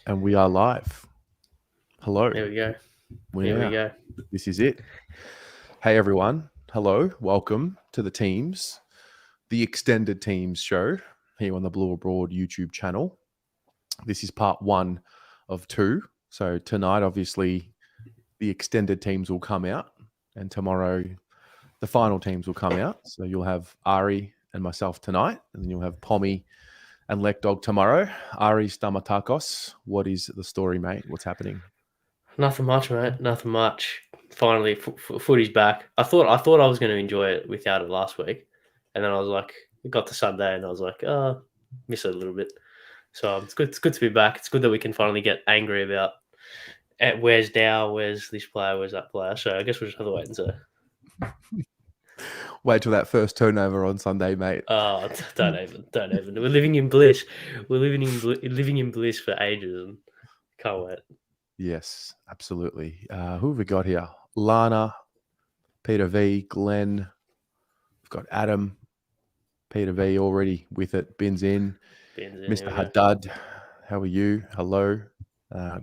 And we are live. Hello. There we go. We're Here we now. go. This is it. Hey, everyone. Hello. Welcome to the teams, the extended teams show here on the Blue Abroad YouTube channel. This is part one of two. So tonight, obviously, the extended teams will come out, and tomorrow, the final teams will come out. So you'll have Ari and myself tonight, and then you'll have Pommy and Lek Dog tomorrow. Ari Stamatakos, what is the story, mate? What's happening? Nothing much, mate. Nothing much. Finally, footy's back. I thought I was going to enjoy it without it last week, and then I was like, it got to Sunday, and I was like, miss it a little bit. So it's good. It's good to be back. It's good that we can finally get angry about where's Dow, where's this player, where's that player. So I guess we'll just have to wait and see. Wait till that first turnover on Sunday, mate. Oh, don't even. We're living in bliss. We're living in bliss for ages, and can't wait. Yes, absolutely. Who have we got here? Lana, Peter V, Glenn. We've got Adam, Peter V already with it. Bins in. Mr. Haddad, how are you? Hello.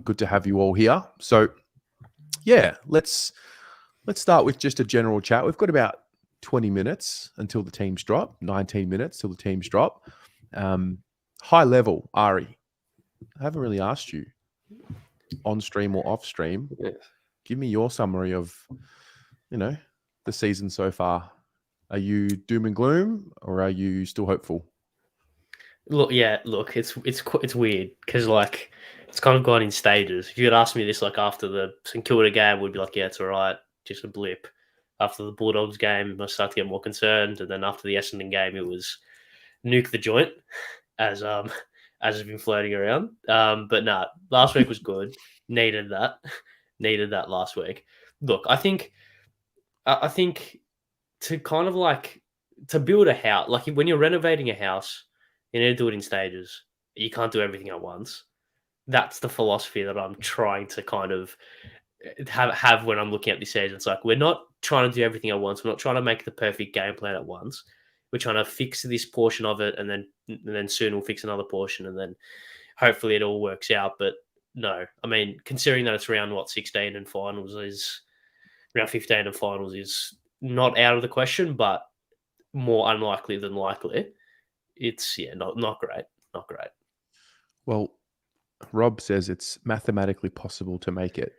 Good to have you all here. So, yeah, let's start with just a general chat. We've got about 20 minutes until the teams drop. 19 minutes till the teams drop. High level, Ari. I haven't really asked you on stream or off stream. Yes. Give me your summary of, the season so far. Are you doom and gloom, or are you still hopeful? Look, it's weird because it's kind of gone in stages. If you had asked me this after the St Kilda game, we'd be like, yeah, it's all right, just a blip. After the Bulldogs game, I started to get more concerned, and then after the Essendon game, it was nuke the joint, as has been floating around. But nah, last week was good. Needed that last week. Look, I think to kind of to build a house, like when you're renovating a house, you need to do it in stages. You can't do everything at once. That's the philosophy that I'm trying to kind of have when I'm looking at this season. It's like we're not trying to do everything at once. We're not trying to make the perfect game plan at once. We're trying to fix this portion of it, and then soon we'll fix another portion, and then hopefully it all works out. But no, I mean, considering that it's round 16 and finals is round 15 and finals is not out of the question, but more unlikely than likely. It's not great. Not great. Well, Rob says it's mathematically possible to make it.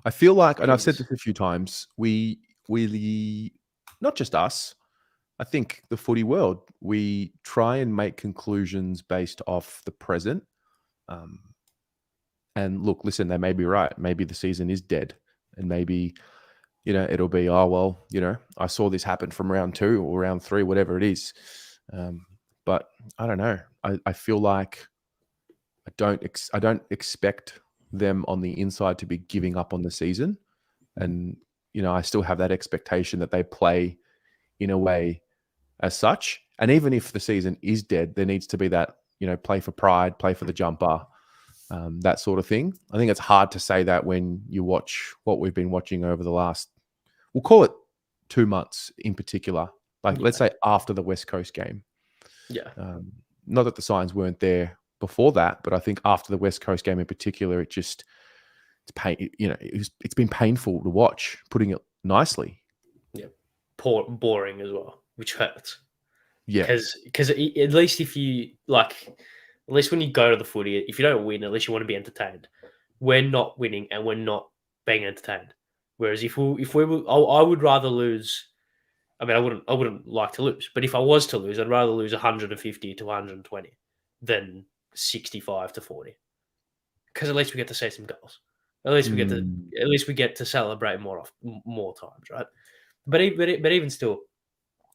I feel like, and I've said this a few times, we not just us, I think the footy world, we try and make conclusions based off the present. And look, listen, they may be right. Maybe the season is dead, and maybe it'll be, oh well, I saw this happen from round 2 or round 3, whatever it is. But I don't know. I feel like I don't expect them on the inside to be giving up on the season, and I still have that expectation that they play in a way as such. And even if the season is dead, there needs to be that play for pride, play for the jumper, that sort of thing. I think it's hard to say that when you watch what we've been watching over the last, we'll call it 2 months in particular. Let's say after the West Coast game. Yeah. Not that the signs weren't there before that, but I think after the West Coast game in particular, it's been painful to watch, putting it nicely. Yeah. Boring as well, which hurts. Yeah. Because at least if you at least when you go to the footy, if you don't win, at least you want to be entertained. We're not winning and we're not being entertained. Whereas if we were, I would rather lose. I mean, I wouldn't like to lose, but if I was to lose, I'd rather lose 150 to 120 than 65 to 40. Because at least we get to see some goals. At least we get to celebrate more times, right? But even still,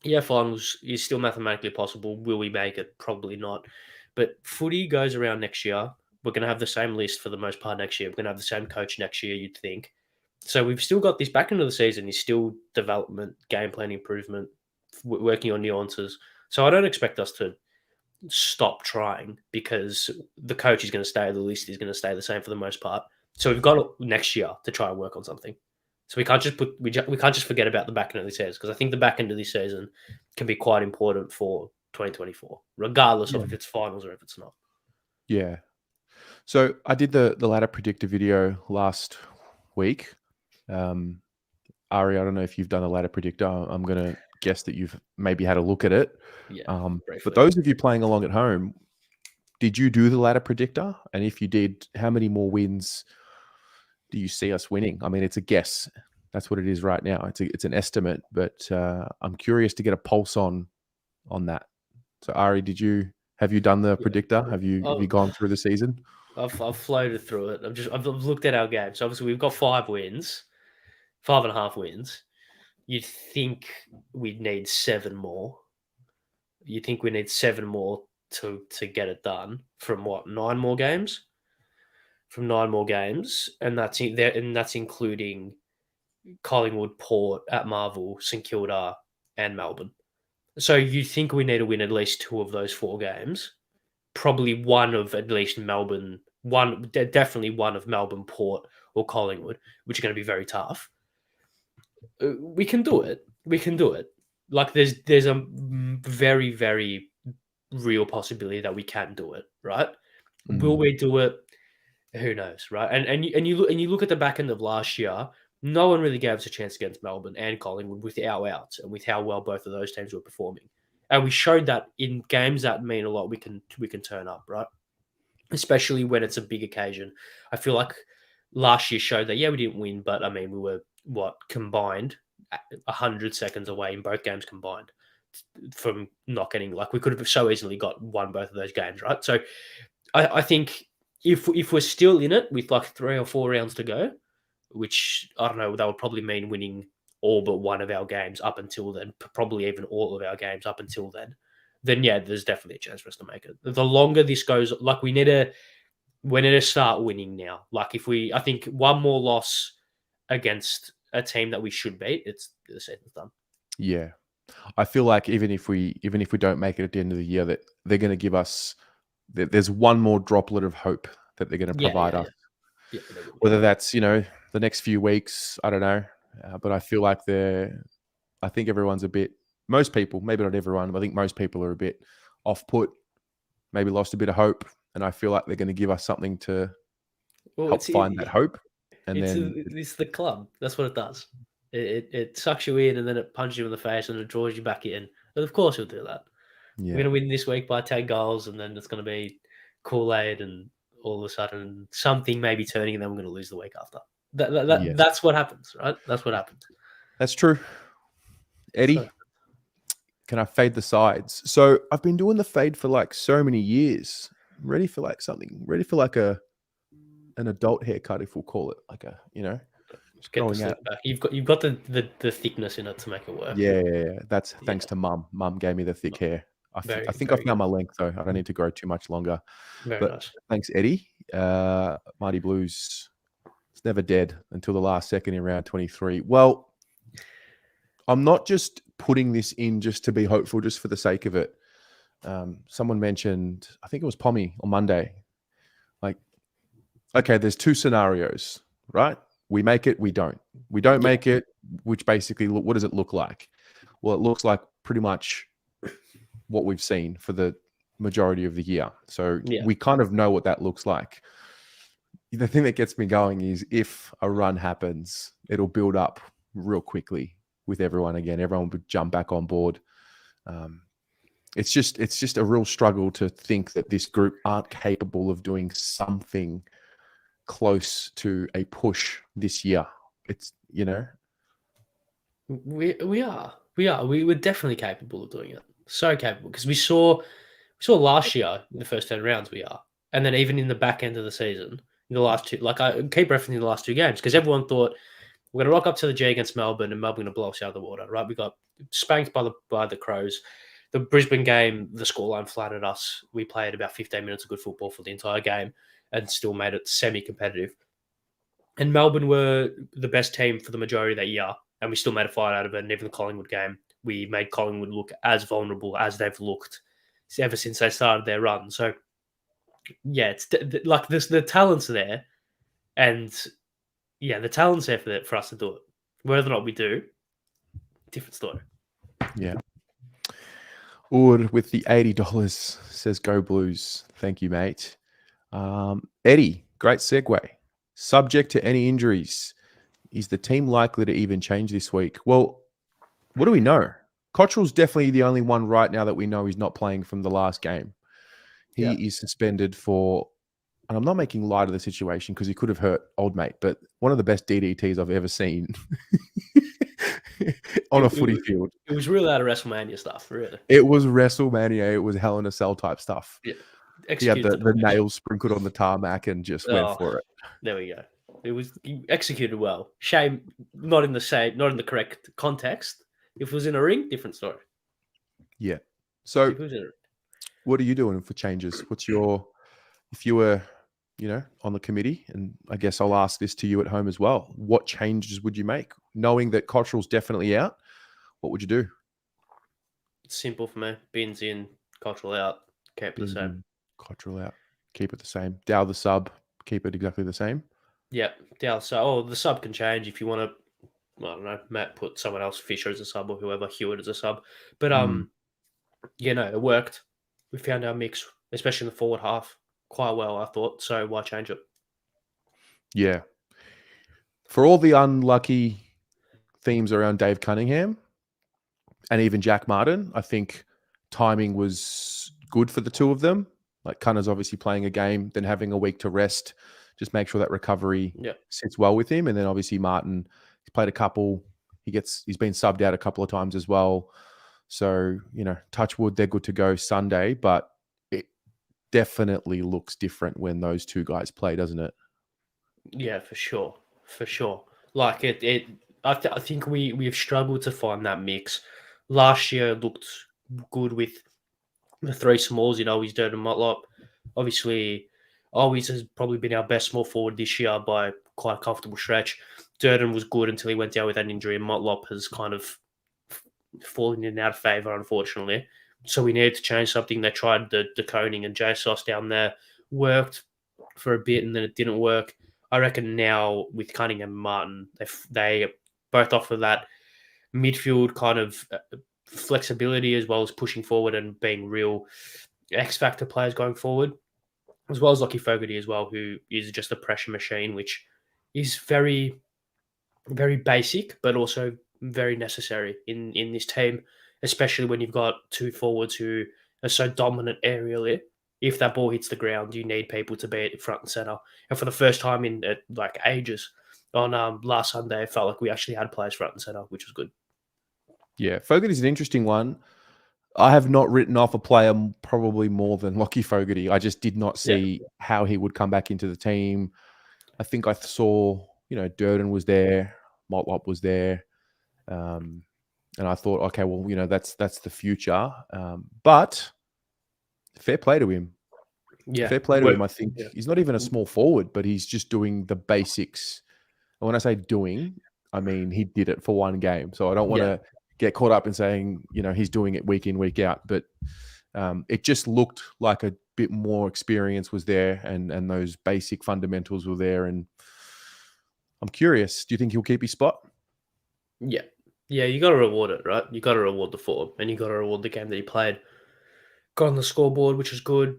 yeah, finals is still mathematically possible. Will we make it? Probably not. But footy goes around next year. We're going to have the same list for the most part next year. We're going to have the same coach next year, you'd think. So we've still got this back into the season is still development, game plan improvement, working on nuances. So I don't expect us to stop trying because the coach is going to stay, the list is going to stay the same for the most part. So we've got next year to try and work on something. So we can't just forget about the back end of this season because I think the back end of this season can be quite important for 2024, regardless of if it's finals or if it's not. Yeah. So I did the ladder predictor video last week. Ari, I don't know if you've done a ladder predictor. I'm going to guess that you've maybe had a look at it. Yeah, But briefly. those of you playing along at home, did you do the ladder predictor? And if you did, how many more wins do you see us winning? I mean, it's a guess. That's what it is right now. It's an estimate, but I'm curious to get a pulse on that. So Ari, have you done the predictor? Have you gone through the season? I've floated through it. I've looked at our games. So obviously, we've got 5 wins, 5.5 wins. You'd think we'd need 7 more. You think we need 7 more to get it done from what 9 more games? From 9 more games, and that's including Collingwood, Port, at Marvel, St Kilda, and Melbourne. So you think we need to win at least 2 of those 4 games? Probably one of at least Melbourne, definitely one of Melbourne, Port, or Collingwood, which are going to be very tough. We can do it. We can do it. Like there's a very, very real possibility that we can do it, right? Will we do it? Who knows, right? And you look at the back end of last year, no one really gave us a chance against Melbourne and Collingwood with our outs and with how well both of those teams were performing. And we showed that in games that mean a lot, we can turn up, right? Especially when it's a big occasion. I feel like last year showed that, yeah, we didn't win, but I mean, we were combined 100 seconds away in both games combined from not getting, like, we could have so easily won both of those games, right? So I think if we're still in it with like 3 or 4 rounds to go, which I don't know, that would probably mean winning all but one of our games up until then, probably even all of our games up until then yeah, there's definitely a chance for us to make it. The longer this goes, like we need to start winning now. Like I think one more loss against a team that we should beat, the season's done. Yeah, I feel like even if we don't make it at the end of the year, that they're going to give us. There's one more droplet of hope that they're going to provide us. Yeah, whether that's the next few weeks, I don't know, but I feel like I think everyone's most people, maybe not everyone, but I think most people are a bit off put, maybe lost a bit of hope, and I feel like they're going to give us something to help find that hope. And it's the club. That's what it does. It sucks you in and then it punches you in the face and it draws you back in. And of course, it'll do that. Yeah. We're going to win this week by 10 goals, and then it's going to be Kool-Aid, and all of a sudden something may be turning, and then we're going to lose the week after. That's what happens, right? That's what happens. That's true. Eddie, can I fade the sides? So I've been doing the fade for like so many years. I'm ready for like something. Ready for like an adult haircut, if we'll call it, like a Just get the slip back. You've got the thickness in it to make it work. Yeah. That's thanks to Mum. Mum gave me the thick hair. I think I found my length though. I don't need to grow too much longer. Very nice. Thanks, Eddie. Mighty Blues. It's never dead until the last second in round 23. Well, I'm not just putting this in just to be hopeful, just for the sake of it. Someone mentioned, I think it was Pommy on Monday. Like, okay, there's 2 scenarios, right? We make it, we don't. We don't make it, which basically, what does it look like? Well, it looks like pretty much what we've seen for the majority of the year. So we kind of know what that looks like. The thing that gets me going is if a run happens, it'll build up real quickly with everyone again. Everyone would jump back on board. It's just a real struggle to think that this group aren't capable of doing something close to a push this year. It's we are. We were definitely capable of doing it. So capable, because we saw last year in the first 10 rounds we are, and then even in the back end of the season in the last 2. Like I keep referencing the last 2 games because everyone thought we're going to rock up to the G against Melbourne and Melbourne going to blow us out of the water. Right? We got spanked by the Crows. The Brisbane game, the scoreline flattered us. We played about 15 minutes of good football for the entire game and still made it semi-competitive. And Melbourne were the best team for the majority of that year, and we still made a fight out of it. And even the Collingwood game, we made Collingwood look as vulnerable as they've looked ever since they started their run. So, yeah, it's like the talent's there, and the talent's there for us to do it. Whether or not we do, different story. Yeah. Ord with the $80 says, "Go Blues." Thank you, mate. Eddie, great segue. Subject to any injuries, is the team likely to even change this week? Well, what do we know? Cottrell's definitely the only one right now that we know is not playing from the last game. Yeah. He is suspended for, and I'm not making light of the situation because he could have hurt old mate, but one of the best DDTs I've ever seen on a footy field. It was real out of WrestleMania stuff, really. It was WrestleMania. It was Hell in a Cell type stuff. Yeah. He had Executed the nails sprinkled on the tarmac and just went Oh, for it. there we go. He executed well. Shame not in the correct context. If it was in a ring, different story. Yeah. So If it was in a ring. what are you doing for changes? What's your, if you were, on the committee, and I guess I'll ask this to you at home as well, what changes would you make? Knowing that Cottrell's definitely out, what would you do? It's simple for me. Bins in, Cottrell out, keep it the Bins same. in, Cottrell out, keep it the same. Dow the sub, keep it exactly the same. Yeah, the sub can change if you want to. I don't know. Matt put someone else, Fisher as a sub or whoever, Hewitt as a sub. But it worked. We found our mix, especially in the forward half, quite well, I thought. So why change it? Yeah. For all the unlucky themes around Dave Cunningham and even Jack Martin, I think timing was good for the two of them. Like Cunner's obviously playing a game, then having a week to rest, just make sure that recovery sits well with him. And then obviously Martin, he's played a couple. He's been subbed out a couple of times as well. So, touch wood, they're good to go Sunday, but it definitely looks different when those two guys play, doesn't it? Yeah, for sure. For sure. Like I think we've struggled to find that mix. Last year looked good with the three smalls, he's Durden Motlop. Obviously, always has probably been our best small forward this year by quite a comfortable stretch. Durden was good until he went down with an injury, and Motlop has kind of fallen in and out of favour, unfortunately. So we needed to change something. They tried the Koning and JSOS down there, worked for a bit, and then it didn't work. I reckon now with Cunningham and Martin, they both offer that midfield kind of flexibility as well as pushing forward and being real X factor players going forward, as well as Lockie Fogarty as well, who is just a pressure machine, which is very, very basic, but also very necessary in this team, especially when you've got two forwards who are so dominant aerially. If that ball hits the ground, you need people to be at front and center. And for the first time in like ages, on last Sunday, it felt like we actually had players front and center, which was good. Yeah, Fogarty's an interesting one. I have not written off a player probably more than Lockie Fogarty. I just did not see how he would come back into the team. I think I saw, Durden was there, Motlop was there. And I thought, okay, well, that's the future. But fair play to him. Yeah. Fair play to him. I think he's not even a small forward, but he's just doing the basics. And when I say doing, I mean he did it for one game. So I don't want to get caught up in saying, he's doing it week in, week out. But it just looked like a bit more experience was there and those basic fundamentals were there. And I'm curious, do you think he'll keep his spot? Yeah. Yeah, you got to reward it, right? You got to reward the form and you got to reward the game that he played. Got on the scoreboard, which was good.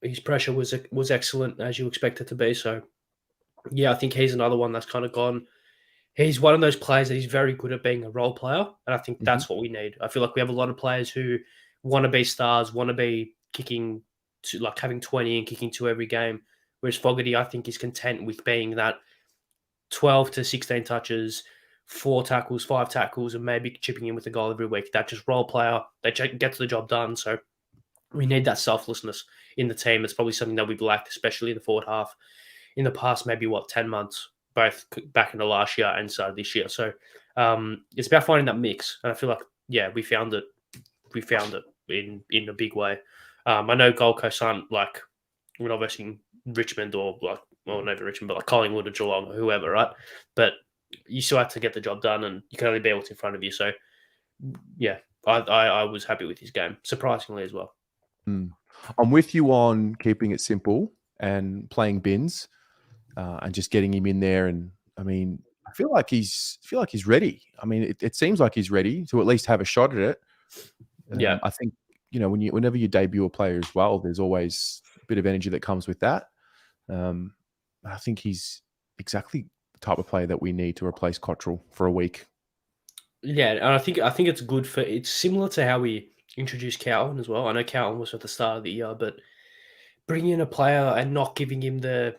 His pressure was excellent, as you expect it to be. So, yeah, I think he's another one that's kind of gone. He's one of those players that he's very good at being a role player, and I think that's what we need. I feel like we have a lot of players who want to be stars, want to be kicking to like having 20 and kicking to every game. Whereas Fogarty, I think, is content with being that 12 to 16 touches, 4 tackles, 5 tackles, and maybe chipping in with a goal every week. That just role player. They get the job done. So we need that selflessness in the team. It's probably something that we've lacked, especially in the forward half in the past, maybe 10 months, both back in the last year and started this year. So it's about finding that mix. And I feel like, we found it. We found it in a big way. I know Gold Coast aren't like, we're not versing Richmond or like, well, not even Richmond, but like Collingwood or Geelong or whoever, right? But you still have to get the job done and you can only bear what's in front of you. So, yeah, I was happy with his game, surprisingly as well. I'm with you on keeping it simple and playing bins and just getting him in there. And I mean, I feel like he's ready. I mean, it seems like he's ready to at least have a shot at it. I think, whenever you debut a player as well, there's always a bit of energy that comes with that. I think he's exactly the type of player that we need to replace Cottrell for a week. Yeah, and I think it's good for. It's similar to how we introduced Carlton as well. I know Carlton was at the start of the year, but bringing in a player and not giving him the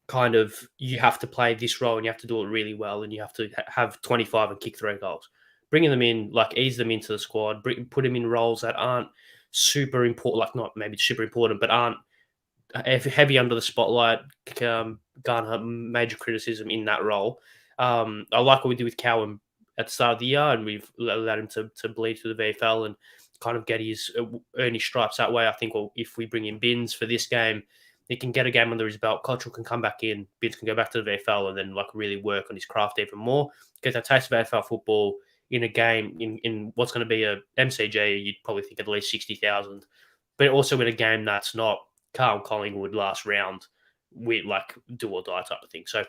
kind of you have to play this role and you have to do it really well and you have to have 25 and kick 3 goals. Bringing them in, like ease them into the squad, put them in roles that aren't super important, like not maybe super important, but aren't heavy under the spotlight, garner major criticism in that role. I like what we did with Cowan at the start of the year, and we've allowed him to bleed through the VFL and kind of get his earn his stripes that way. I think if we bring in Binns for this game, he can get a game under his belt. Cottrell can come back in, Binns can go back to the VFL, and then like really work on his craft even more. Get that taste of AFL football in a game in what's going to be a MCG. You'd probably think at least 60,000, but also in a game that's not Carl Collingwood last round, we like do or die type of thing. So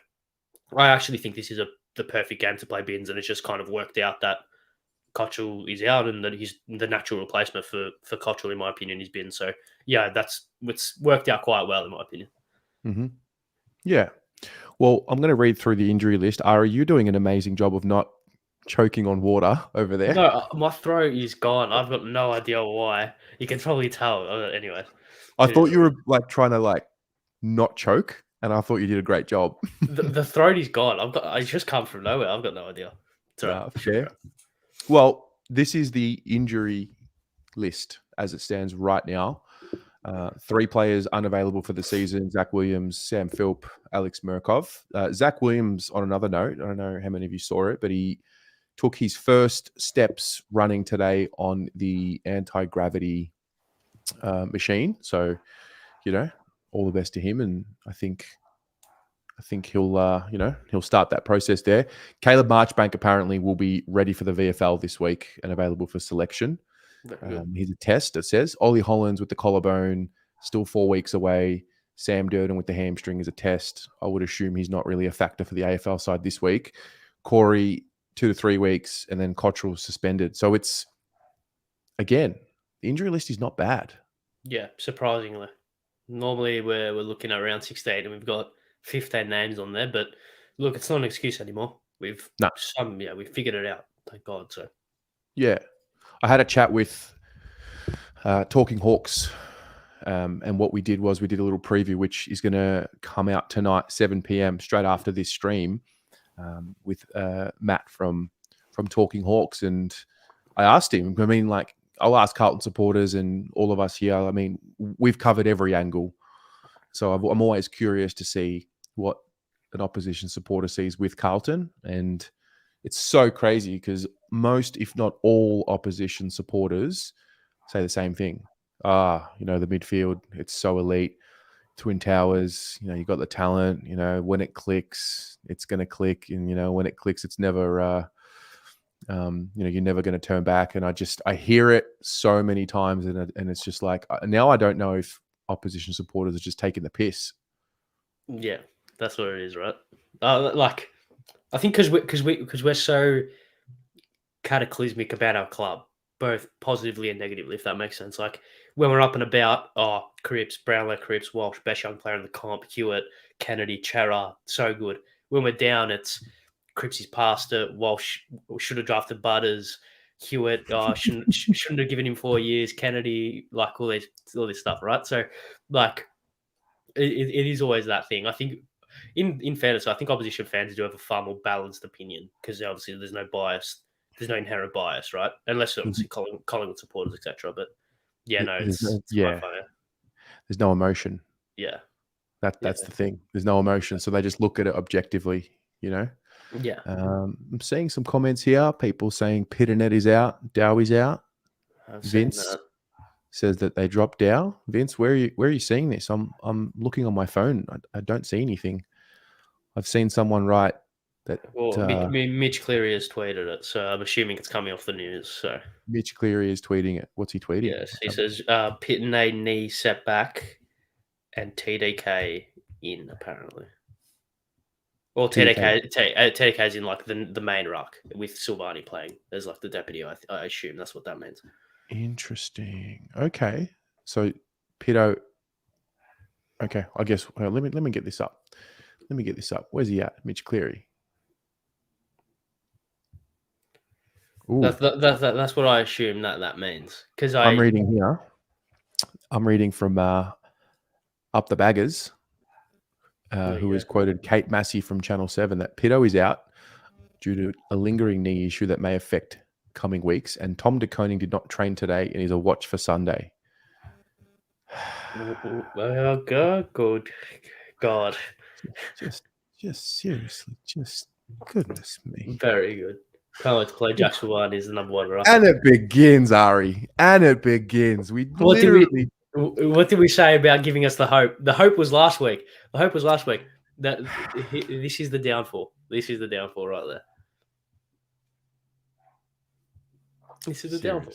I actually think this is the perfect game to play Binns, and it's just kind of worked out that Cottrell is out and that he's the natural replacement for Cottrell, in my opinion, is Binns. So yeah, it's worked out quite well in my opinion. Mm-hmm. Yeah. Well, I'm going to read through the injury list. Ari, you're doing an amazing job of not choking on water over there. No, my throat is gone. I've got no idea why. You can probably tell. Anyway, I thought you were like trying to like not choke, and I thought you did a great job. the throat is gone. I just come from nowhere. I've got no idea. Fair. Well, this is the injury list as it stands right now. 3 players unavailable for the season: Zach Williams, Sam Philp, Alex Murkov. Zach Williams, on another note, I don't know how many of you saw it, but he took his first steps running today on the anti-gravity machine. So, all the best to him. And I think he'll, he'll start that process there. Caleb Marchbank apparently will be ready for the VFL this week and available for selection. He's a test, it says. Ollie Hollands with the collarbone, still 4 weeks away. Sam Durden with the hamstring is a test. I would assume he's not really a factor for the AFL side this week. Corey, 2 to 3 weeks, and then Cottrell suspended. So it's, again, the injury list is not bad. Yeah, surprisingly. Normally we're looking at around 16 and we've got 15 names on there, but look, it's not an excuse anymore. We've figured it out, thank God. So yeah, I had a chat with Talking Hawks, and what we did was we did a little preview, which is going to come out tonight, 7 p.m, straight after this stream, with Matt from Talking Hawks, and I asked him. I mean, like, I'll ask Carlton supporters and all of us here. I mean, we've covered every angle, so I'm always curious to see what an opposition supporter sees with Carlton, and it's so crazy because most, if not all, opposition supporters say the same thing. The midfield, it's so elite. Twin Towers, you got the talent. When it clicks, it's going to click, and when it clicks, it's never. You're never going to turn back. And I hear it so many times, and it's just like now I don't know if opposition supporters are just taking the piss. Yeah, that's what it is, right? Like, I think because we're so cataclysmic about our club, both positively and negatively, if that makes sense. Like when we're up and about, Cripps, Brownlow, Cripps, Walsh, best young player in the comp, Hewitt, Kennedy, Chera, so good. When we're down, it's Cripps is past it. Walsh should have drafted Butters. Hewitt shouldn't have given him 4 years. Kennedy, like all this stuff, right? So, like, it is always that thing. I think, in fairness, I think opposition fans do have a far more balanced opinion because obviously there's no bias, there's no inherent bias, right? Unless obviously Collingwood supporters, etc. But yeah, no, it's quite funny. There's no emotion. Yeah. That's the thing. There's no emotion, so they just look at it objectively. Yeah. I'm seeing some comments here. People saying Pitternet is out, Dowie's out. Vince says that they dropped Dow. Vince, where are you seeing this? I'm looking on my phone. I don't see anything. I've seen someone write that. Well, Mitch Cleary has tweeted it, so I'm assuming it's coming off the news. So Mitch Cleary is tweeting it. What's he tweeting? Yes, he says Pitternet knee setback and TDK in apparently. Well, TDK is in like the main ruck with Silvani playing as like the deputy. I assume that's what that means. Interesting. Okay, so Pitto Okay, I guess. Let me get this up. Let me get this up. Where's he at? Mitch Cleary. Ooh, That's what I assume that means. Because I'm reading here. I'm reading from Up the Baggers, there who you has go. quoted Kate Massey from Channel 7 that Pitto is out due to a lingering knee issue that may affect coming weeks. And Tom De Koning did not train today and is a watch for Sunday. Oh, good God. Just seriously, just goodness me. Very good. Can't wait to play Jack Swan is the number one ruck. And it begins, Ari. And it begins. We What did we literally. what did we say about giving us the hope? The hope was last week. The hope was last week. That this is the downfall. This is the downfall right there. This is the downfall.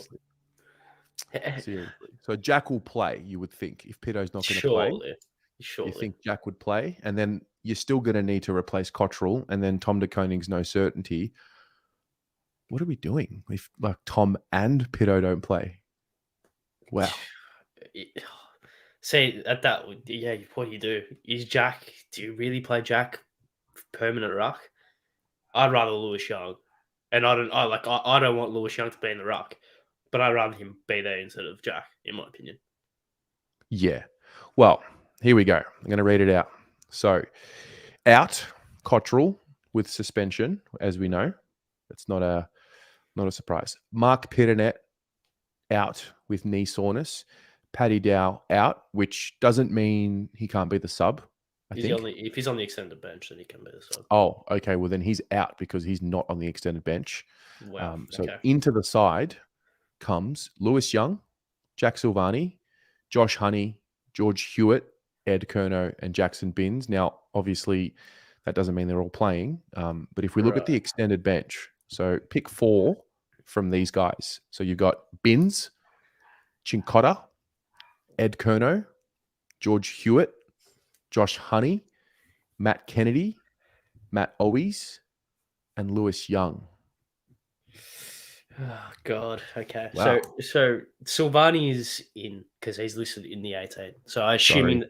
Seriously. So Jack will play, you would think, if Pitto's not going to play. Surely. You think Jack would play, and then you're still going to need to replace Cottrell, and then Tom De Koning's no certainty. What are we doing if like Tom and Pitto don't play? Wow. See, at that, yeah, what do you do? Do you really play Jack permanent ruck? I'd rather Lewis Young. And I don't want Lewis Young to be in the ruck, but I'd rather him be there instead of Jack, in my opinion. Yeah. Well, here we go. I'm going to read it out. So, out Cottrell with suspension, as we know. It's not a surprise. Mark Pitternet out with knee soreness. Paddy Dow out, which doesn't mean he can't be the sub. If he's on the extended bench, then he can be the sub. Oh, okay. Well, then he's out because he's not on the extended bench. Wow. So into the side comes Lewis Young, Jack Silvani, Josh Honey, George Hewitt, Ed Kerno, and Jackson Binns. Now, obviously, that doesn't mean they're all playing. But if we look at the extended bench, so pick 4 from these guys. So you've got Binns, Chincotta, Ed Kerno, George Hewitt, Josh Honey, Matt Kennedy, Matt Owies, and Lewis Young. Oh, God. Okay. Wow. So Silvani is in because he's listed in the 18. So I assume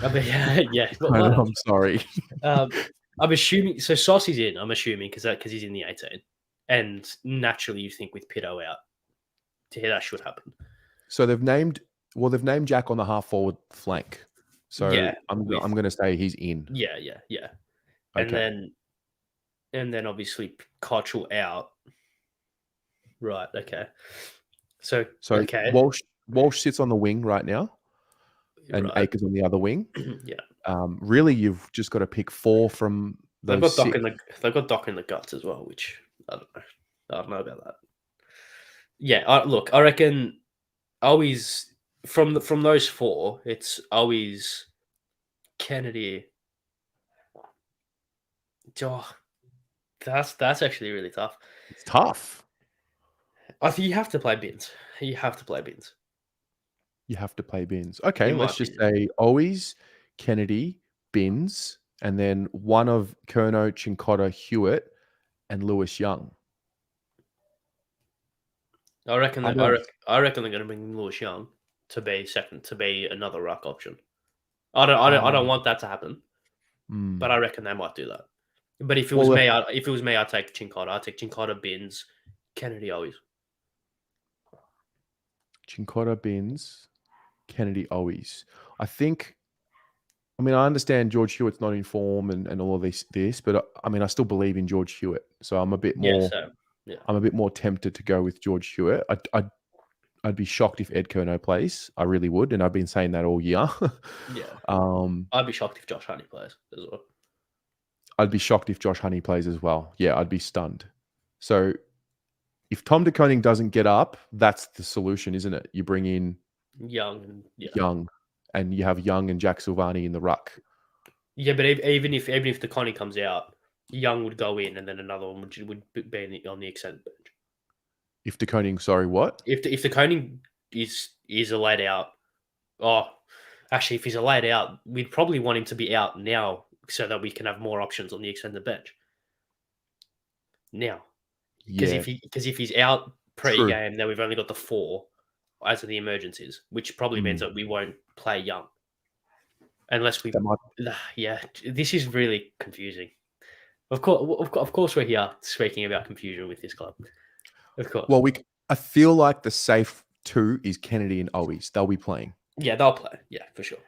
yeah. I'm sorry. I'm assuming so. Sauce is in. I'm assuming because he's in the 18, and naturally you think with Pitto out, that should happen. So they've named Jack on the half forward flank. So yeah, I'm going to say he's in. Yeah. Okay. And then obviously Cottrell out. Right. Okay. So okay. Walsh sits on the wing right now, and Akers on the other wing. Yeah. Really, you've just got to pick 4 from those. They've got Doc in the guts as well, which I don't know. I don't know about that. Yeah. I reckon always from those 4, it's always Kennedy. Oh, that's actually really tough. It's tough. I think you have to play Binns. You have to play Binns. Okay, let's just say Owies, Kennedy, Binns, and then one of Kerno, Chincotta, Hewitt, and Lewis Young. I reckon they're going to bring Lewis Young to be another ruck option. I don't want that to happen, but I reckon they might do that. But if it was me, I'd take Chincotta. I'd take Chincotta, Binns, Kennedy, Owies. Chincotta, Binns, Kennedy, Owies. I understand George Hewitt's not in form and all of this, but I still believe in George Hewitt. So I'm a bit more. Yeah. I'm a bit more tempted to go with George Hewitt. I'd be shocked if Ed Kerno plays. I really would, and I've been saying that all year. Yeah. I'd be shocked if Josh Honey plays as well. I'd be shocked if Josh Honey plays as well. Yeah, I'd be stunned. So if Tom De Koning doesn't get up, that's the solution, isn't it? You bring in Young, and you have Young and Jack Silvani in the ruck. Yeah, but even if De Koning comes out, Young would go in, and then another one would be on the extended bench. If De Koning, sorry, what? If De Koning is a laid out, actually, if he's a laid out, we'd probably want him to be out now so that we can have more options on the extended bench. Now, because if he's out pre-game, then we've only got the 4 as of the emergencies, which probably means that we won't play Young. unless we, That might. yeah, this is really confusing. Of course, we're here speaking about confusion with this club. Of course, Well, I feel like the safe two is Kennedy and Owies. They'll be playing. yeah, they'll play, yeah, for sure.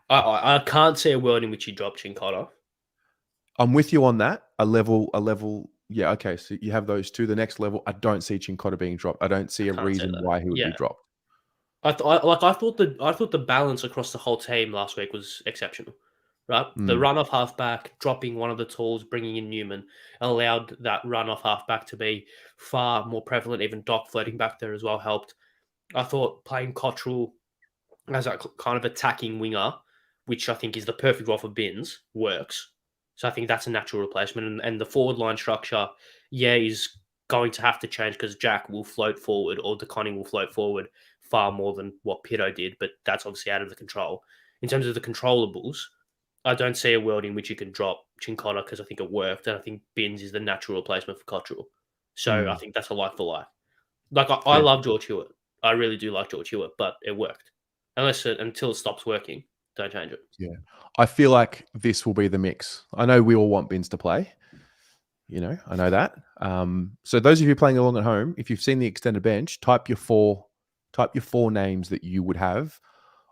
I can't see a world in which you drop Chincotta. I'm with you on that. A level. Yeah, okay. So you have those two. The next level, I don't see Chincotta being dropped. I don't see a Can't say reason that. why he would be Yeah, dropped. I thought the balance across the whole team last week was exceptional. Right, the Mm, run off halfback, dropping one of the tools, bringing in Newman, allowed that run off halfback to be far more prevalent. Even Doc floating back there as well helped. I thought playing Cottrell as a kind of attacking winger, which I think is the perfect role for Bins, works. So I think that's a natural replacement. And the forward line structure, yeah, is going to have to change because Jack will float forward or DeConning will float forward far more than what Pitto did, but that's obviously out of the control. In terms of the controllables, I don't see a world in which you can drop Chincotta because I think it worked, and I think Bins is the natural replacement for Cottrell. So I mm, think that's a like for like. Like I fair. love George Hewitt. I really do like George Hewitt, but it worked. Until it stops working, don't change it. Yeah. I feel like this will be the mix. I know we all want Bins to play. I know that. So those of you playing along at home, if you've seen the extended bench, type your four names that you would have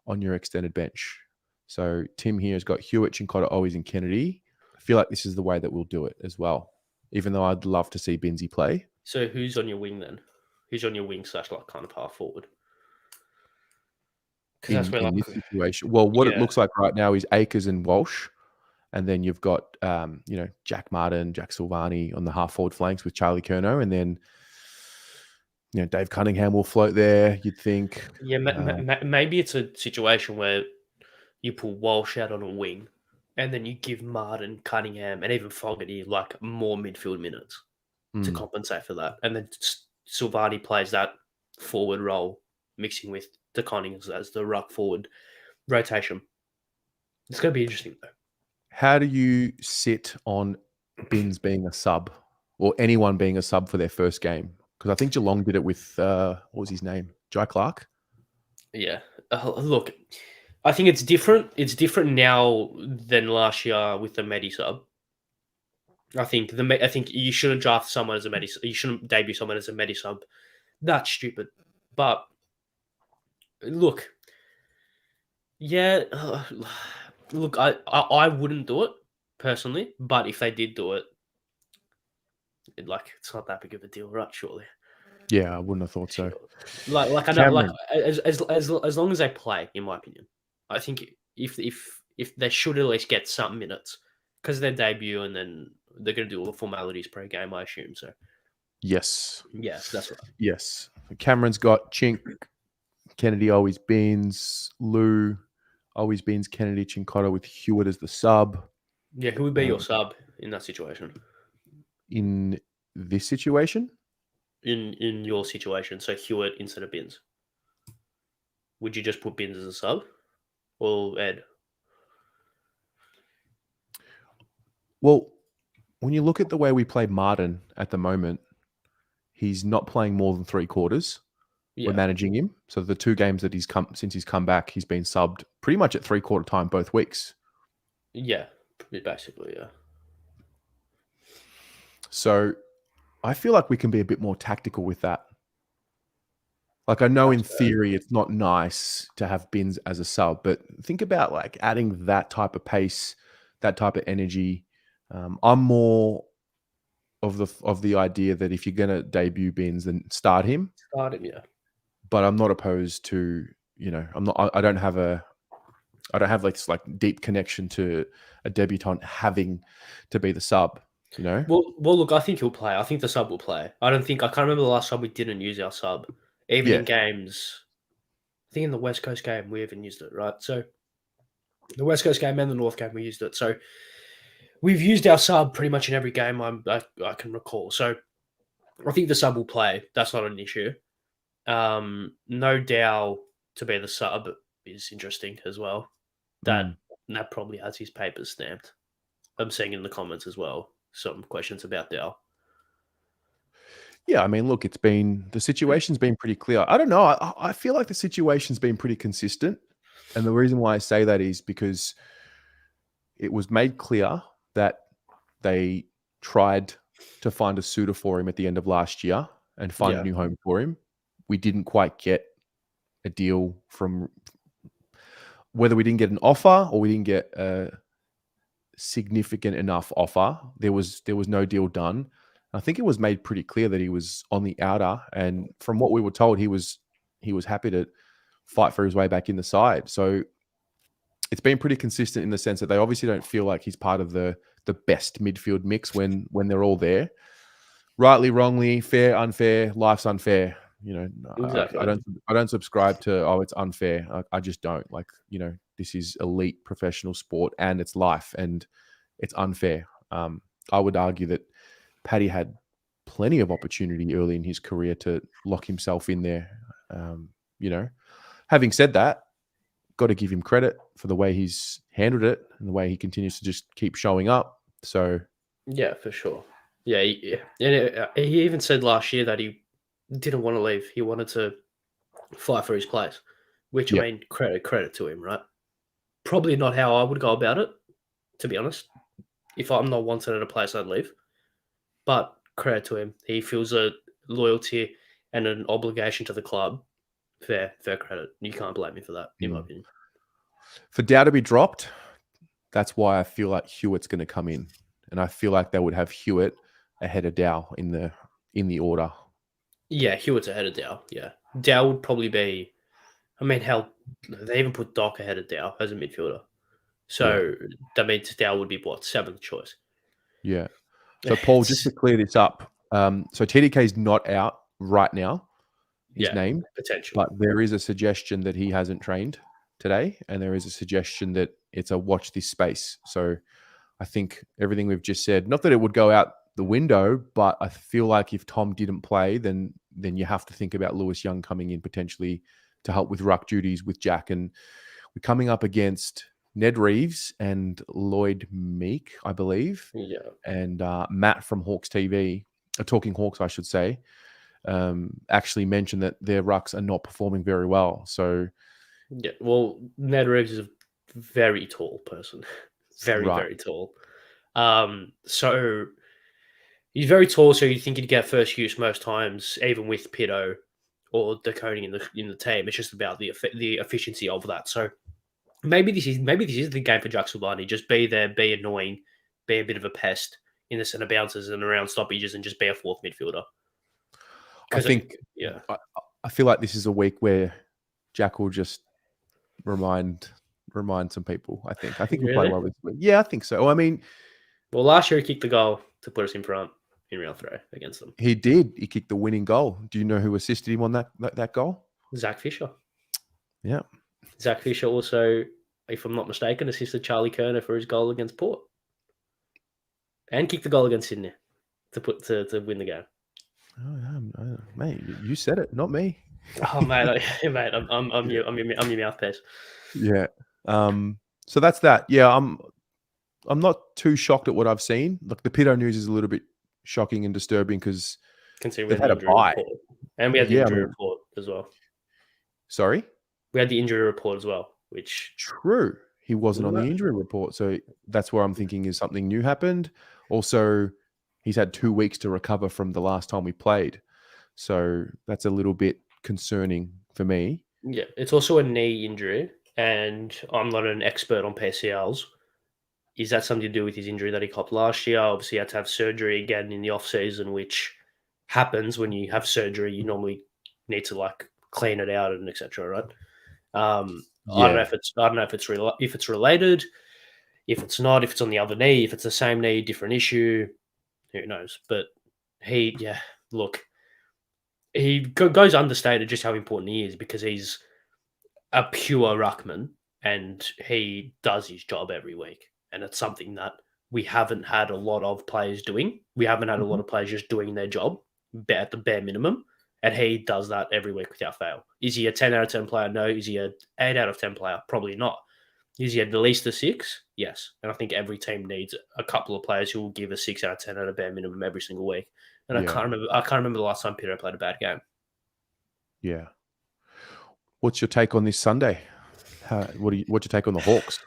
on your extended bench. So Tim here has got Hewitt, Chincotta, Owies, and Kennedy. I feel like this is the way that we'll do it as well. Even though I'd love to see Binsy play. So who's on your wing then? Who's on your wing slash like kind of half forward? Because that's where In like this situation. Well, what it yeah looks like right now is Akers and Walsh, and then you've got Jack Martin, Jack Silvani on the half forward flanks with Charlie Curnow, and then Dave Cunningham will float there. You'd think. yeah maybe it's a situation where you pull Walsh out on a wing, and then you give Martin, Cunningham, and even Fogarty like more midfield minutes to Mm, compensate for that, and then Silvani plays that forward role, mixing with DeConning as the ruck forward rotation. It's going to be interesting though. How do you sit on Bins being a sub or anyone being a sub for their first game? Because I think Geelong did it with what was his name, Jai Clark. Yeah. Look, I think it's different. It's different now than last year with the Medi sub. I think I think you shouldn't draft someone as a Medi. You shouldn't debut someone as a Medi sub. That's stupid. But look, yeah, look, I wouldn't do it personally. But if they did do it, it's not that big of a deal, right? Surely. Yeah, I wouldn't have thought so. Sure. Like I know, like Cameron, as long as they play, in my opinion, I think if they should at least get some minutes because their debut, and then they're going to do all the formalities pre game, I assume. So yes, yes, that's right. yes. Cameron's got Chink, Kennedy, always Beans, Lou, always Beans, Kennedy, Chincotta with Hewitt as the sub. Yeah, who would be your sub in that situation? In this situation, In your situation, so Hewitt instead of Bins. Would you just put Bins as a sub, or Ed? well, when you look at the way we play Martin at the moment, he's not playing more than 3/4. We're Yeah, managing him. So the 2 games that since he's come back, he's been subbed pretty much at 3/4 time both weeks. yeah, basically, yeah. So I feel like we can be a bit more tactical with that. Like I know in That's fair. theory it's not nice to have Bins as a sub, but think about like adding that type of pace, that type of energy. I'm more of the idea that if you're going to debut Bins, then start him. Start him, yeah. But I'm not opposed to I'm not. I don't have like this like deep connection to a debutant having to be the sub. Well, look, I think he'll play. I think the sub will play. I can't remember the last time we didn't use our sub, even in Yeah, games. I think in the West Coast game we even used it, right? So the West Coast game and the North game we used it. So we've used our sub pretty much in every game I can recall. So I think the sub will play. That's not an issue. No doubt to be the sub is interesting as well. That mm. that probably has his papers stamped. I'm seeing in the comments as well some questions about Dow. Yeah. I mean, look, the situation's been pretty clear. I don't know. I feel like the situation's been pretty consistent. And the reason why I say that is because it was made clear that they tried to find a suitor for him at the end of last year and find a Yeah, new home for him. We didn't quite get a deal from whether we didn't get an offer or we didn't get a significant enough offer. There was no deal done. I think it was made pretty clear that he was on the outer, and from what we were told, he was happy to fight for his way back in the side. So it's been pretty consistent in the sense that they obviously don't feel like he's part of the best midfield mix when they're all there. Rightly, wrongly, fair, unfair, life's unfair. You know, exactly. I don't subscribe to it's unfair. I just don't like. You know, this is elite professional sport and it's life, and it's unfair. I would argue that Paddy had plenty of opportunity early in his career to lock himself in there. You know, having said that, got to give him credit for the way he's handled it and the way he continues to just keep showing up. So Yeah, for sure. Yeah, and he even said last year that he didn't want to leave. He wanted to fight for his place, which I yeah, mean, credit to him, right? Probably not how I would go about it, to be honest. If I'm not wanted at a place, I'd leave. But credit to him, he feels a loyalty and an obligation to the club. Fair credit. You can't blame me for that, in my mm. opinion. For Dow to be dropped, that's why I feel like Hewitt's going to come in, and I feel like they would have Hewitt ahead of Dow in the order. Yeah, Hewitt's ahead of Dow. Yeah, Dow would probably be. I mean, hell, they even put Doc ahead of Dow as a midfielder. Yeah, So that means Dow would be what, seventh choice. yeah. So Paul, just to It's clear this up, so TDK is not out right now. He's yeah, named, potential. but there is a suggestion that he hasn't trained today, and there is a suggestion that it's a watch this space. So I think everything we've just said, not that it would go out the window, but I feel like if Tom didn't play, then you have to think about Lewis Young coming in potentially to help with ruck duties with Jack. And we're coming up against Ned Reeves and Lloyd Meek, I believe, Yeah, and Matt from Hawks TV, Talking Hawks, I should say, actually mentioned that their rucks are not performing very well. So, yeah. Well, Ned Reeves is a very tall person, right, very tall. So he's very tall, so you think he'd get first use most times, even with Pito or decoding in the team. It's just about the efficiency of that. So maybe this is the game for Jack Silvani. Just be there, be annoying, be a bit of a pest in the centre bounces and around stoppages, and just be a fourth midfielder. I Because think yeah, I feel like this is a week where Jack will just remind some people. I think we play really. well this week. Yeah, I think so. I mean, Well, last year he kicked the goal to put us in front in round 3 against them. he did. He kicked the winning goal. Do you know who assisted him on that goal? Zach Fisher. Yeah. Zach Fisher also, if I'm not mistaken, assisted Charlie Kerner for his goal against Port, and kicked the goal against Sydney to win the game. Oh, mate, you said it, not me. Oh mate, mate, I'm your mouthpiece. Yeah. So that's that. Yeah, I'm not too shocked at what I've seen. Like the Pito news is a little bit shocking and disturbing because Considering we they've had had the a injury bye. report, and we had the Yeah, I injury mean, report as well. sorry. We had the injury report as well, which True. He wasn't on the no. injury report. So that's where I'm thinking is something new happened. Also, he's had 2 weeks to recover from the last time we played. So that's a little bit concerning for me. Yeah, it's also a knee injury, and I'm not an expert on PCLs. Is that something to do with his injury that he copped last year? Obviously, he had to have surgery again in the off season, which happens when you have surgery. You normally need to like clean it out and etc. Right? I don't know Yeah. if it's related, if it's not, if it's on the other knee, if it's the same knee, different issue. Who knows? But look, he goes understated just how important he is because he's a pure ruckman and he does his job every week. And it's something that we haven't had a lot of players doing. We haven't had a lot Mhm. of players just doing their job at the bare minimum. And he does that every week without fail. Is he a 10 out of 10 player? No. Is he a 8 out of 10 player? Probably not. Is he at least a 6? Yes. And I think every team needs a couple of players who will give a 6 out of 10 at a bare minimum every single week. And Yeah. I can't remember the last time Peter played a bad game. Yeah. What's your take on this Sunday? What's your take on the Hawks?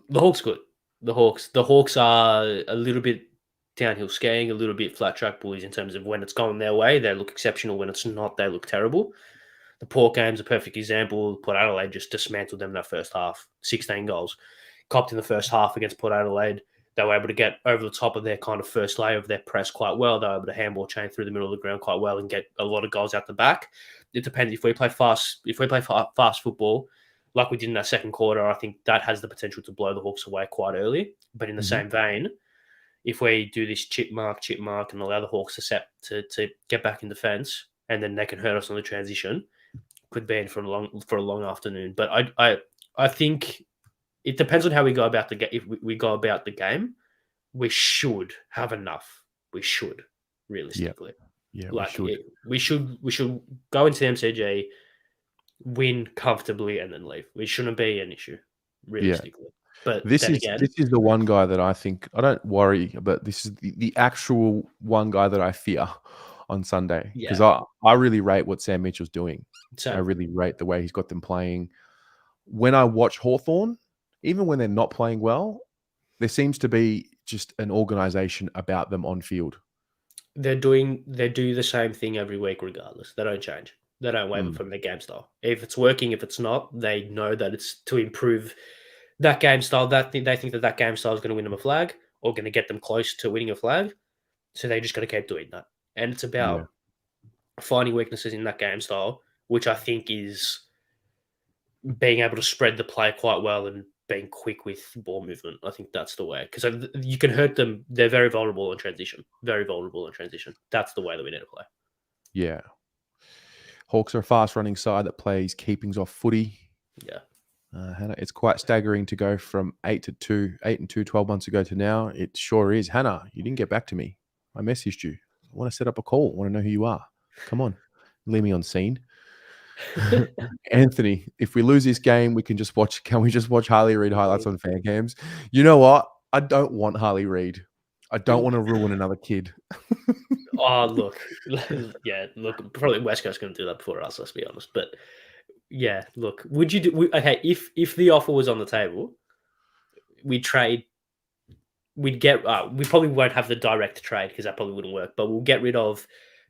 The Hawks good. The Hawks are a little bit downhill skiing, a little bit flat track bullies in terms of when it's going their way, they look exceptional. When it's not, they look terrible. The Port game's a perfect example. Port Adelaide just dismantled them in that first half. 16 goals. Copped in the first half against Port Adelaide. They were able to get over the top of their kind of first layer of their press quite well. They were able to handball chain through the middle of the ground quite well and get a lot of goals out the back. It depends if we play fast. If we play fast football, like we did in that second quarter, I think that has the potential to blow the Hawks away quite early. But in the same vein, if we do this chip mark, and allow the Hawks to get back in defence, and then they can hurt us on the transition, could be in for a long afternoon. But I think it depends on how we go about the game. If we go about the game, we should have enough. We should, realistically. Yeah, like we should. we should go into the MCG, win comfortably, and then leave. We shouldn't be an issue, realistically. But This is the one guy that I think I don't worry, but this is the actual one guy that I fear on Sunday because I really rate what Sam Mitchell's doing. I really rate the way he's got them playing. When I watch Hawthorn, even when they're not playing well, there seems to be just an organisation about them on field. They do the same thing every week regardless. They don't change. They don't waver from their game style. If it's working, if it's not, they know that it's to improve that game style. They think that game style is going to win them a flag or going to get them close to winning a flag. So they just got to keep doing that. And it's about finding weaknesses in that game style, which I think is being able to spread the play quite well and being quick with ball movement. I think that's the way. Because you can hurt them. They're very vulnerable in transition. Very vulnerable in transition. That's the way that we need to play. Yeah. Hawks are a fast-running side that plays keepings off footy. Yeah. Hannah, it's quite staggering to go from 8 and 2 12 months ago to now. It sure is. Hannah, you didn't get back to me. I messaged you. I want to set up a call. I want to know who you are. Come on. Leave me on scene. Anthony, if we lose this game, can we just watch Harley Reid highlights on fan cams? You know what? I don't want Harley Reid. I don't want to ruin another kid. Oh, look. Yeah, look, probably West Coast going to do that before us, let's be honest. But yeah, look, would you do, okay, if the offer was on the table, we'd trade, we probably won't have the direct trade because that probably wouldn't work, but we'll get rid of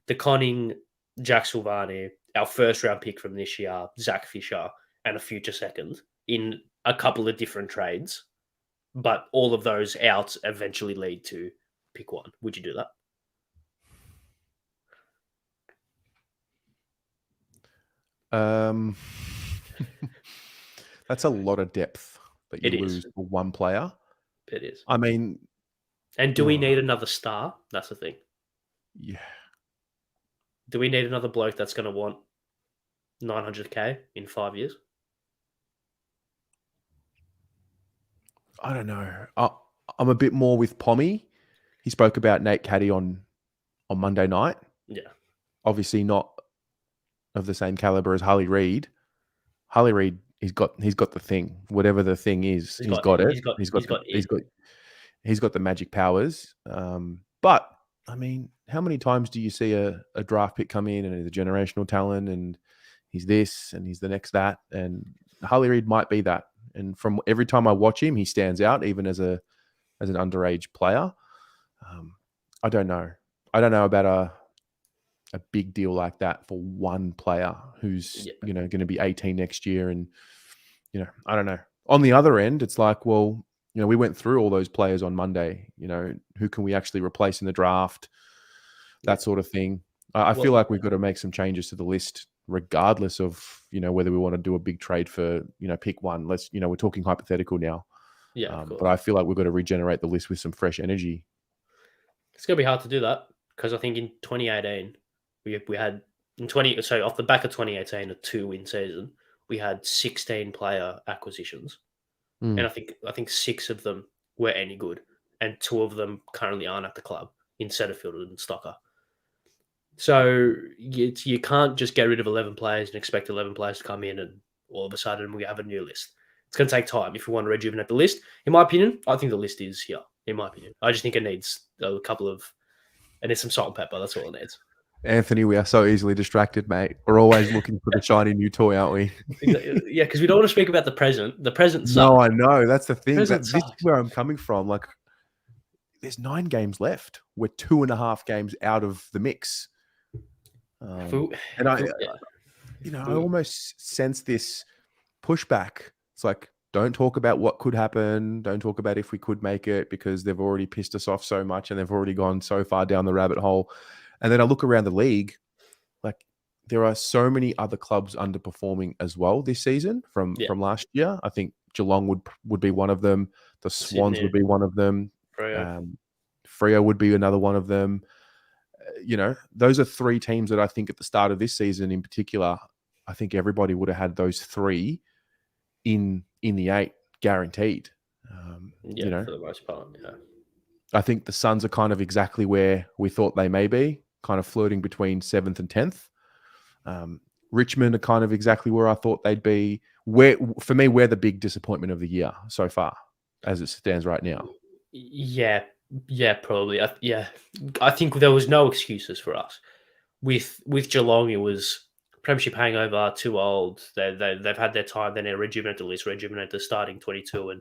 the Conning, Jack Silvani, our first round pick from this year, Zach Fisher, and a future second in a couple of different trades. But all of those outs eventually lead to pick one. Would you do that? That's a lot of depth that you lose for one player. It is. I mean, and do we need another star? That's the thing. Yeah. Do we need another bloke that's going to want 900K in 5 years? I don't know. I'm a bit more with Pommy. He spoke about Nate Caddy on Monday night. Yeah. Obviously not of the same caliber as Harley Reid. Harley Reid, he's got the thing. Whatever the thing is, he's got it. He's got the magic powers. But I mean, how many times do you see a draft pick come in and he's a generational talent and he's this and he's the next that? And Harley Reid might be that. And from every time I watch him, he stands out, even as an underage player. I don't know. I don't know about a big deal like that for one player who's going to be 18 next year, and I don't know. On the other end, it's like, well, we went through all those players on Monday. Who can we actually replace in the draft? That sort of thing. I feel like we've got to make some changes to the list, regardless of whether we want to do a big trade for pick one. We're talking hypothetical now. Yeah, but I feel like we've got to regenerate the list with some fresh energy. It's gonna be hard to do that because I think in 2018 we had off the back of 2018 a 2-win season, we had 16 player acquisitions, and I think 6 of them were any good, and 2 of them currently aren't at the club in Setterfield and Stocker. So you can't just get rid of 11 players and expect 11 players to come in and all of a sudden we have a new list. It's going to take time if we want to rejuvenate the list. In my opinion, I think the list is here. In my opinion, I just think it needs a couple of, and it's some salt and pepper. That's all it needs. Anthony, we are so easily distracted, mate. We're always looking for the shiny new toy, aren't we? Yeah, because we don't want to speak about the present. The present No, sucks. I know. That's the thing. Present This is sucks. where I'm coming from. Like, there's 9 games left. We're 2.5 games out of the mix. And I, Yeah. I almost sense this pushback. It's like, don't talk about what could happen. Don't talk about if we could make it because they've already pissed us off so much and they've already gone so far down the rabbit hole. And then I look around the league, like there are so many other clubs underperforming as well this season from last year. I think Geelong would be one of them. The Swans Sydney, would be one of them. Freo. Freo would be another one of them. Those are 3 teams that I think at the start of this season in particular, I think everybody would have had those 3 in the 8 guaranteed. For the most part, yeah. I think the Suns are kind of exactly where we thought they may be, kind of flirting between 7th and 10th. Richmond are kind of exactly where I thought they'd be. For me, we're the big disappointment of the year so far, as it stands right now. Yeah, probably. I think there was no excuses for us. With Geelong, it was premiership hangover, too old. They've had their time. Then they rejuvenate the starting 22 and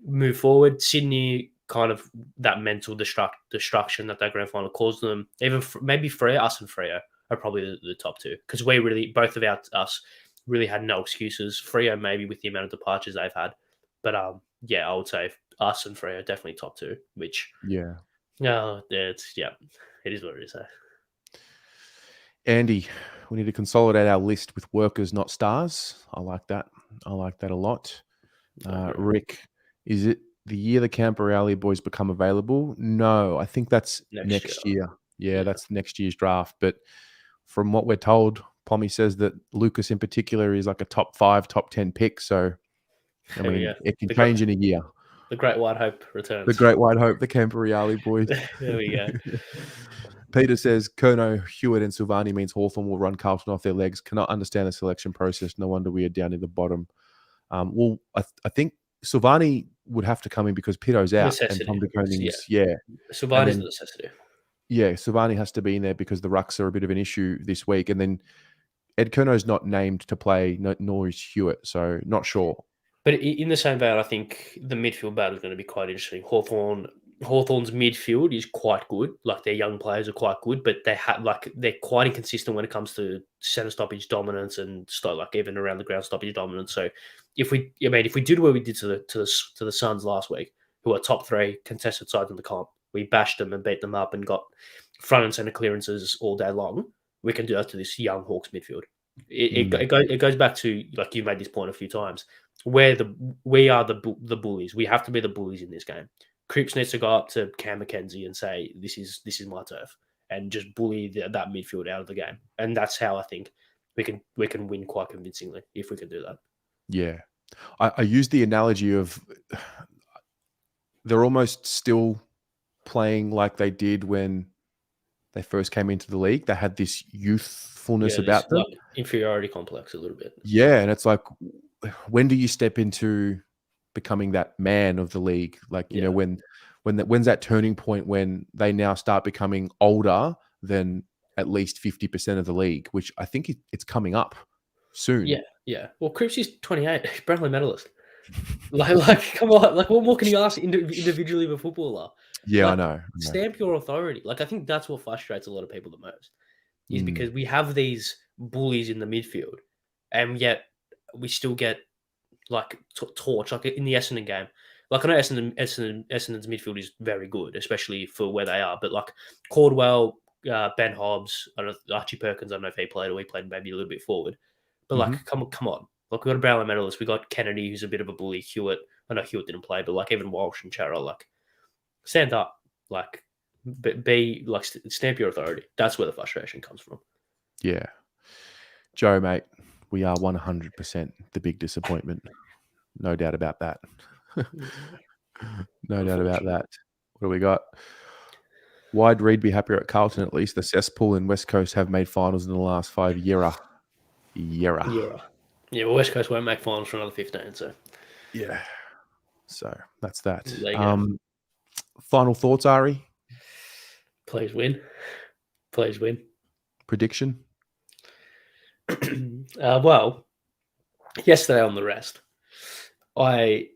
move forward. Sydney, kind of that mental destruction that grand final caused them. Even maybe us and Freo are probably the top 2 because we really, both of us really had no excuses. Freo maybe with the amount of departures they've had, but I would say us and Freo are definitely top 2. Which it is what it is. Andy, we need to consolidate our list with workers, not stars. I like that. I like that a lot. Rick, is it the year the Camperale boys become available? No, I think that's next year. Yeah, that's next year's draft. But from what we're told, Pommy says that Lucas in particular is like a top 5, top 10 pick. So, I mean, it can change in a year. The Great White Hope returns. The Great White Hope, the Camperale boys. There we go. Peter says, Kerno, Hewitt, and Silvani means Hawthorn will run Carlton off their legs. Cannot understand the selection process. No wonder we are down in the bottom. Well, I think Silvani would have to come in because Pito's out. Necessity. And Tom de Koning's, Silvani's a necessity. Yeah, Silvani has to be in there because the rucks are a bit of an issue this week. And then Ed Kerno's not named to play, nor is Hewitt. So not sure. But in the same vein, I think the midfield battle is going to be quite interesting. Hawthorn's midfield is quite good. Like their young players are quite good, but they're quite inconsistent when it comes to centre stoppage dominance and even around the ground stoppage dominance. So if we did what we did to the Suns last week, who are top 3 contested sides in the comp, we bashed them and beat them up and got front and centre clearances all day long. We can do that to this young Hawks midfield. It goes back to, like you made this point a few times, we are the bullies. We have to be the bullies in this game. Cripps needs to go up to Cam McKenzie and say, this is my turf, and just bully that midfield out of the game. And that's how I think we can win quite convincingly if we can do that. Yeah. I use the analogy of they're almost still playing like they did when they first came into the league. They had this youthfulness about them. Like inferiority complex a little bit. Yeah, and it's like, when do you step into becoming that man of the league? Like, you know, when's that turning point when they now start becoming older than at least 50% of the league, which I think it's coming up soon. Yeah. Well, Cripps is 28, Brownlee medalist. Like, come on. Like, what more can you ask individually of a footballer? Yeah, I know. Stamp your authority. Like, I think that's what frustrates a lot of people the most, is because we have these bullies in the midfield, and yet we still get like torch, like in the Essendon game. Like, I know Essendon's midfield is very good, especially for where they are. But like Caldwell, Ben Hobbs, I don't know, Archie Perkins, I don't know if he played or he played maybe a little bit forward. But like, come on. Like, we got a Brownlow medalist. We got Kennedy, who's a bit of a bully. Hewitt, I know Hewitt didn't play, but like even Walsh and Chara, like, stand up, like, be like, stamp your authority. That's where the frustration comes from. Yeah, Joe, mate, we are 100% the big disappointment. No doubt about that. No doubt about that. What do we got? Why'd Reid be happier at Carlton? At least the cesspool and West Coast have made finals in the last 5 years. Yeah, well, West Coast won't make finals for another 15, so. Yeah. So that's that. Final thoughts, Ari? Please win. Please win. prediction? Well, yesterday on the rest, I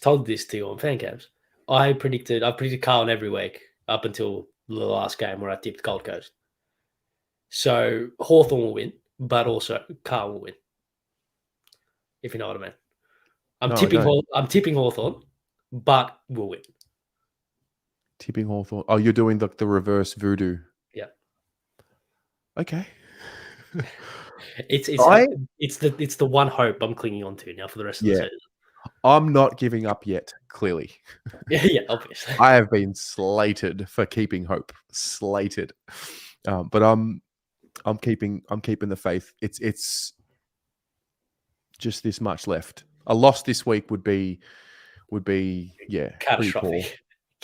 told this to you on fan camps. I predicted Carlton every week up until the last game where I tipped Gold Coast. So Hawthorn will win, but also Carlton will win. If you know what I mean. I'm No, I don't. tipping Hawthorn, but we'll win. Tipping Hawthorn. Oh, you're doing the reverse voodoo. Yeah. Okay. It's the one hope I'm clinging on to now for the rest of the season. I'm not giving up yet, clearly. Yeah, obviously. I have been slated for keeping hope. Slated. But I'm keeping the faith. It's just this much left. A loss this week would be catastrophic.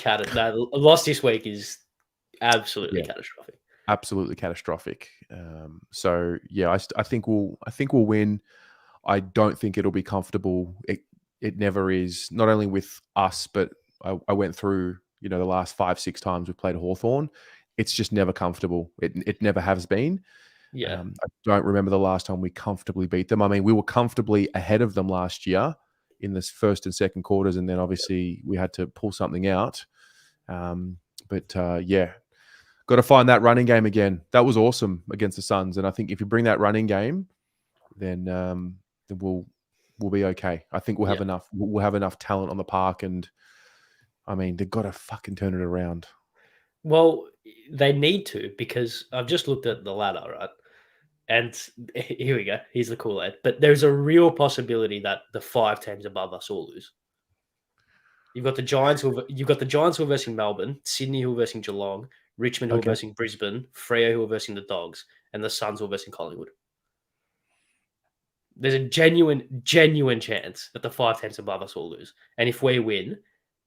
A loss this week is absolutely catastrophic. Absolutely catastrophic. So yeah, I think we'll win. I don't think it'll be comfortable. It never is. Not only with us, but I went through the last 5-6 times we've played Hawthorn. It's just never comfortable. It never has been. Yeah. I don't remember the last time we comfortably beat them. I mean, we were comfortably ahead of them last year in the first and second quarters, and then obviously we had to pull something out. Yeah, got to find that running game again. That was awesome against the Suns, and I think if you bring that running game, then we'll be okay. I think we'll have enough. We'll have enough talent on the park, and I mean, they've got to fucking turn it around. Well, they need to, because I've just looked at the ladder, right? And here we go. Here's the Kool-Aid. But there's a real possibility that the 5 teams above us all lose. You've got the Giants who are versing Melbourne, Sydney who are versing Geelong, Richmond who are versing Brisbane, Freo who are versing the Dogs, and the Suns who are versing Collingwood. There's a genuine chance that the 5 teams above us all lose. And if we win,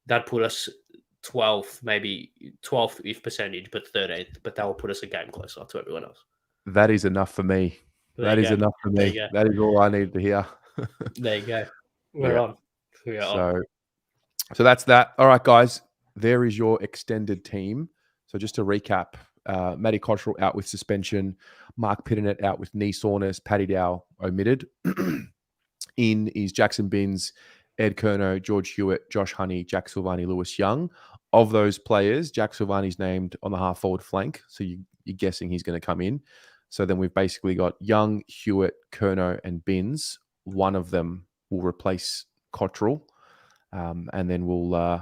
that put us 12th, maybe 12th if percentage, but 13th. But that will put us a game closer to everyone else. That is enough for me. That is enough for me. That is all I need to hear. There you go. We're on. So that's that. All right, guys. There is your extended team. So just to recap, Matty Cottrell out with suspension, Mark Pitternet out with knee soreness, Paddy Dow omitted. In is Jackson Binns, Ed Curnow, George Hewitt, Josh Honey, Jack Silvani, Lewis Young. Of those players, Jack Silvani's named on the half forward flank. So you're guessing he's going to come in. So then we've basically got Young, Hewitt, Curnow, and Binns. One of them will replace Cottrell. And then we'll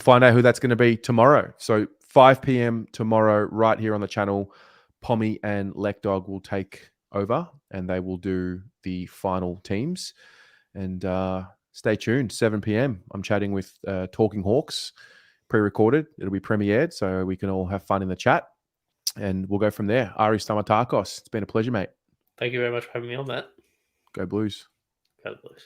find out who that's going to be tomorrow. So 5 p.m. tomorrow, right here on the channel, Pommy and Lekdog will take over, and they will do the final teams. And stay tuned, 7 p.m. I'm chatting with Talking Hawks, pre-recorded. It'll be premiered, so we can all have fun in the chat. And we'll go from there. Ari Stamatakos, it's been a pleasure, mate. Thank you very much for having me on, Matt. Go Blues. Go Blues.